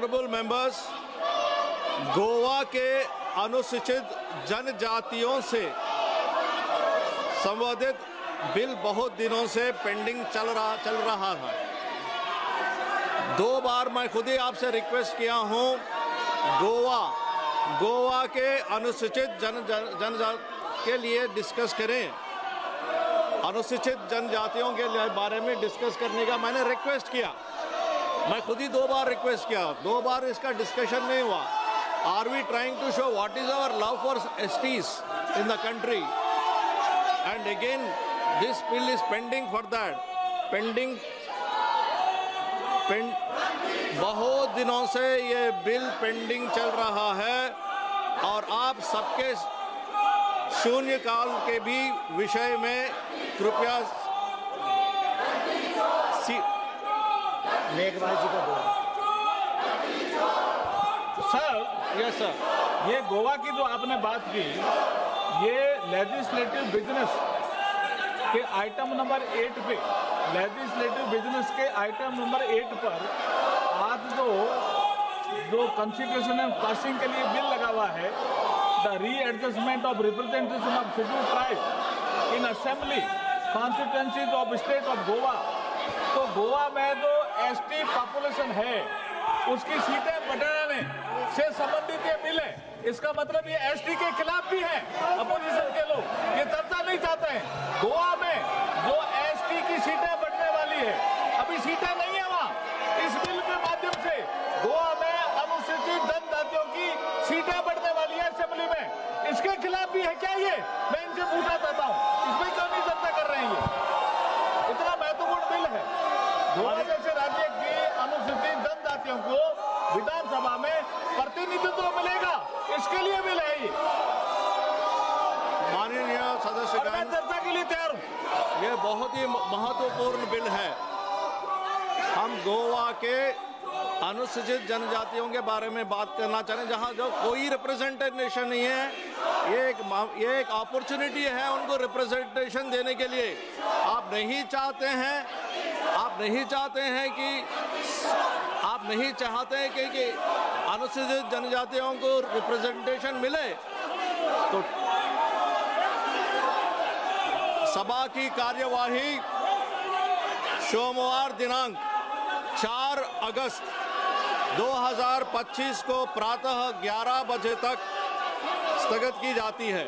Honourable members, Goa के अनुसूचित जनजातियों से संबंधित बिल बहुत दिनों से पेंडिंग चल रहा था। 2 बार मैं खुद ही आपसे रिक्वेस्ट किया हूं, गोवा के अनुसूचित जनजाति के लिए डिस्कस करें। अनुसूचित जनजातियों के बारे में डिस्कस करने का मैंने रिक्वेस्ट किया। मैं खुद ही 2 बार रिक्वेस्ट किया, 2 बार इसका डिस्कशन नहीं हुआ। Are we trying to show what is our love for STs in the country? And again this bill is pending for that. बहुत दिनों से ये बिल पेंडिंग चल रहा है और आप सबके शून्यकाल के भी विषय में कृपया मेघवाल जी का बोल। सर, यस सर, ये गोवा की जो आपने बात की, ये लेजिस्लेटिव बिजनेस के आइटम नंबर 8 पे, लेजिस्लेटिव बिजनेस के आइटम नंबर 8 पर आज जो कॉन्स्टिट्यूशन एंड पासिंग के लिए बिल लगा हुआ है, the readjustment of representation of scheduled tribe in assembly constituencies of state of Goa. तो गोवा में जो ST पॉपुलेशन है उसकी सीटें बढ़ाने से संबंधित ये बिल है। इसका मतलब ये ST के खिलाफ भी है। अपोजिशन के लोग ये चर्चा नहीं चाहते हैं। गोवा में जो ST की सीटें बढ़ने वाली है, अभी सीटें नहीं है वहाँ। इस बिल के माध्यम से गोवा में अनुसूचित जनजातियों की सीटें बढ़ने वाली है असेंबली में। इसके खिलाफ भी है क्या ये? मैं इनसे पूछना चाहता हूँ, इसमें क्यों नहीं चर्चा कर रहे हैं? ये इतना महत्वपूर्ण बिल है। गोवा जैसे राज्य की अनुसूचित जनजातियों को विधानसभा में प्रतिनिधित्व मिलेगा, इसके लिए बिल है ये। माननीय सदस्य, मैं चर्चा के लिए तैयार हूँ। ये बहुत ही महत्वपूर्ण बिल है। हम गोवा के अनुसूचित जनजातियों के बारे में बात करना चाह रहे हैं, जहाँ जो कोई रिप्रेजेंटेशन नहीं है। ये एक अपॉर्चुनिटी है उनको रिप्रेजेंटेशन देने के लिए। आप नहीं चाहते हैं कि अनुसूचित जनजातियों को रिप्रेजेंटेशन मिले, तो सभा की कार्यवाही सोमवार दिनांक 4 अगस्त 2025 को प्रातः 11 बजे तक स्थगित की जाती है।